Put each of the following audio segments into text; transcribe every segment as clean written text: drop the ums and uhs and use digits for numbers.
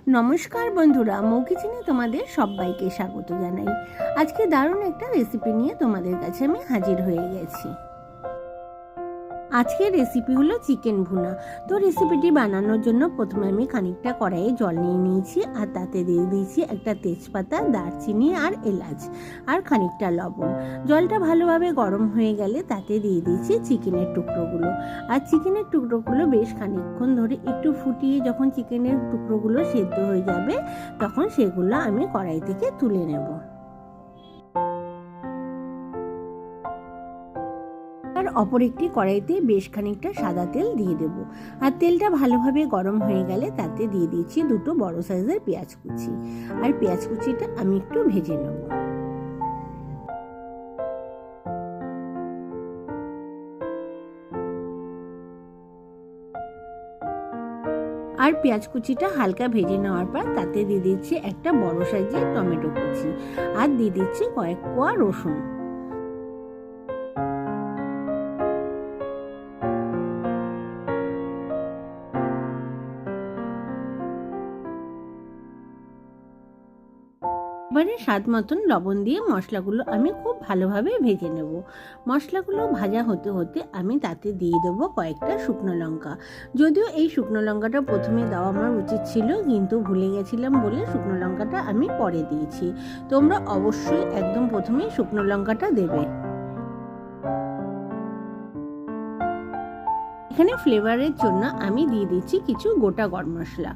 নমস্কার বন্ধুরা, মৌ কিচেনে তোমাদের সবাইকে স্বাগত জানাই। আজকে দারুণ একটা রেসিপি নিয়ে তোমাদের কাছে আমি হাজির হয়ে গেছি। আজকের রেসিপি হলো চিকেন ভুনা। তো রেসিপিটি বানানোর জন্য প্রথমে আমি খানিকটা কড়াইয়ে জল নিয়ে নিয়েছি, আর তাতে দিয়ে দিয়েছি একটা তেজপাতা, দারচিনি আর এলাচ, আর খানিকটা লবণ। জলটা ভালোভাবে গরম হয়ে গেলে তাতে দিয়ে দিয়েছি চিকেনের টুকরোগুলো। আর চিকেনের টুকরোগুলো বেশ খানিকক্ষণ ধরে একটু ফুটিয়ে যখন চিকেনের টুকরোগুলো সেদ্ধ হয়ে যাবে তখন সেগুলো আমি কড়াই থেকে তুলে নেব। আর অপর একটি কড়াইতে বেশ খানিকটা সাদা তেল দিয়ে দেব। আর তেলটা ভালোভাবে গরম হয়ে গেলে তাতে দিয়ে দিয়েছি দুটো বড় সাইজের পেঁয়াজ কুচি। আর পেঁয়াজ কুচিটা আমি একটু ভেজে নেব। আর পেঁয়াজ কুচিটা হালকা ভেজে নেওয়ার পর তাতে দিয়ে দিচ্ছি একটা বড় সাইজের টমেটো কুচি, আর দিয়ে দিচ্ছি কয়েক কোয়া রসুন। এবারে স্বাদ মতন লবণ দিয়ে মশলাগুলো আমি খুব ভালোভাবে ভেজে নেব। মশলাগুলো ভাজা হতে হতে আমি তাতে দিয়ে দেবো কয়েকটা শুকনো লঙ্কা। যদিও এই শুকনো লঙ্কাটা প্রথমে দেওয়া আমার উচিত ছিল, কিন্তু ভুলে গেছিলাম বলে শুকনো লঙ্কাটা আমি পরে দিয়েছি। তোমরা অবশ্যই একদম প্রথমেই শুকনো লঙ্কাটা দেবে। এখানে ফ্লেভারের জন্য আমি দিয়ে দিচ্ছি কিছু গোটা গরম মশলা,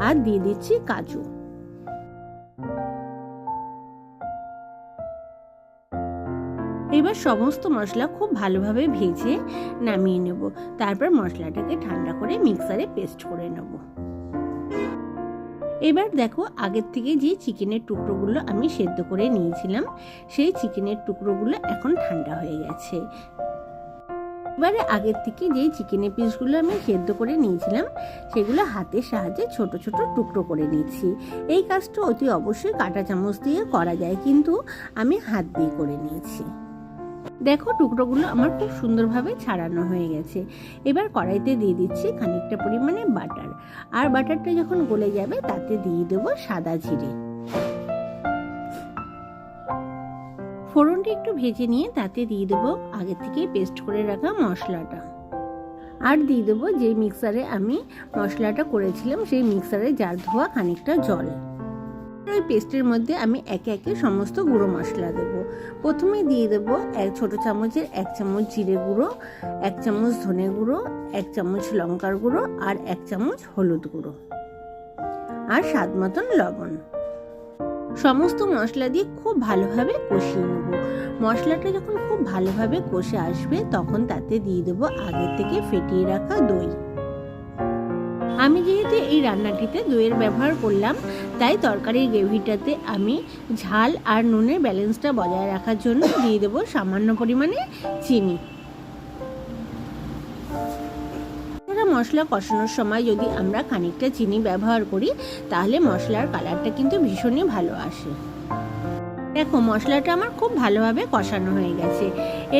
আর দিয়ে দিচ্ছি কাজু। এবার সমস্ত মশলা খুব ভালোভাবে ভেজে নামিয়ে নেব। তারপর মশলাটাকে ঠান্ডা করে মিক্সারে পেস্ট করে নেব। এবার দেখো, আগের থেকে যে চিকেনের টুকরোগুলো আমি সেদ্ধ করে নিয়েছিলাম সেই চিকেনের টুকরোগুলো এখন ঠান্ডা হয়ে গেছে। এবারে আগের থেকে যে চিকেনের পিসগুলো আমি সেদ্ধ করে নিয়েছিলাম সেগুলো হাতের সাহায্যে ছোট ছোট টুকরো করে নিচ্ছি। এই কাজটা অতি অবশ্যই কাঁটা চামচ দিয়ে করা যায়, কিন্তু আমি হাত দিয়ে করে নিয়েছি। দেখো, টুকরোগুলো আমার খুব সুন্দরভাবে ছাড়ানো হয়ে গেছে। এবার কড়াইতে দিয়ে দিচ্ছি খানিকটা পরিমাণে বাটার। আর বাটারটা যখন গলে যাবে তাতে দিয়ে দেবো সাদা জিরে। ফোড়নটা একটু ভেজে নিয়ে তাতে দিয়ে দেবো আগে থেকে পেস্ট করে রাখা মশলাটা। আর দিয়ে দেবো যে মিক্সারে আমি মশলাটা করেছিলাম সেই মিক্সারে জার ধোয়া খানিকটা জল। ওই পেস্টের মধ্যে আমি একে একে সমস্ত গুঁড়ো মশলা দেব। প্রথমে দিয়ে দেবো ছোট চামচের 1 চামচ জিরে গুঁড়ো, 1 চামচ ধনে গুঁড়ো, 1 চামচ লঙ্কার গুঁড়ো, আর 1 চামচ হলুদ গুঁড়ো, আর স্বাদ মতন লবণ। সমস্ত মশলা দিয়ে খুব ভালোভাবে কষিয়ে নেব। মশলাটা যখন খুব ভালোভাবে কষে আসবে তখন তাতে দিয়ে দেবো আগে থেকে ফেটিয়ে রাখা দই। আমি যেহেতু এই রান্নাটিতে দইয়ের ব্যবহার করলাম, তাই তরকারির গ্রেভিটাতে আমি ঝাল আর নুনের ব্যালেন্সটা বজায় রাখার জন্য দিয়ে দেবো সামান্য পরিমাণে চিনি। মশলা কষানোর সময় যদি আমরা খানিকটা চিনি ব্যবহার করি তাহলে মশলার কালারটা কিন্তু ভীষণই ভালো আসে। দেখো, মশলাটা আমার খুব ভালোভাবে কষানো হয়ে গেছে।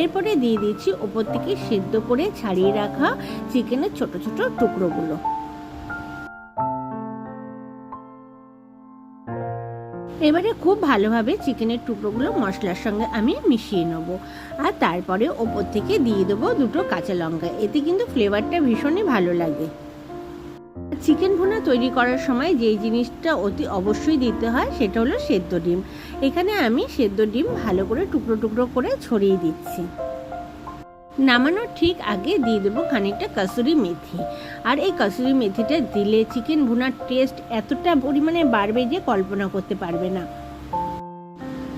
এরপরে দিয়ে দিচ্ছি ওপর থেকে সেদ্ধ করে ছাড়িয়ে রাখা চিকেনের ছোট ছোট টুকরোগুলো। এবারে খুব ভালোভাবে চিকেনের টুকরোগুলো মশলার সঙ্গে আমি মিশিয়ে নেব। আর তারপরে ওপর থেকে দিয়ে দেবো দুটো কাঁচা লঙ্কা। এতে কিন্তু ফ্লেভারটা ভীষণই ভালো লাগে। চিকেন ভুনা তৈরি করার সময় যেই জিনিসটা অতি অবশ্যই দিতে হয় সেটা হলো সেদ্ধ ডিম। এখানে আমি সেদ্ধ ডিম ভালো করে টুকরো টুকরো করে ছড়িয়ে দিচ্ছি। নামানোর ঠিক আগে দিয়ে দেবো খানিকটা কাসুরি মেথি। আর এই কাসুরি মেথিটা দিলে চিকেন ভুনার টেস্ট এতটা পরিমাণে বাড়বে যে কল্পনা করতে পারবে না।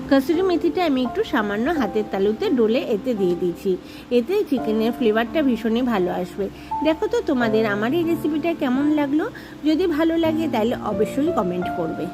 কাসুরি মেথিটা আমি একটু সামান্য হাতের তালুতে ডলে এতে দিয়ে দিয়েছি। এতে চিকেনের ফ্লেভারটা ভীষণই ভালো আসবে। দেখো তো তোমাদের আমার এই রেসিপিটা কেমন লাগলো। যদি ভালো লাগে তাহলে অবশ্যই কমেন্ট করবে।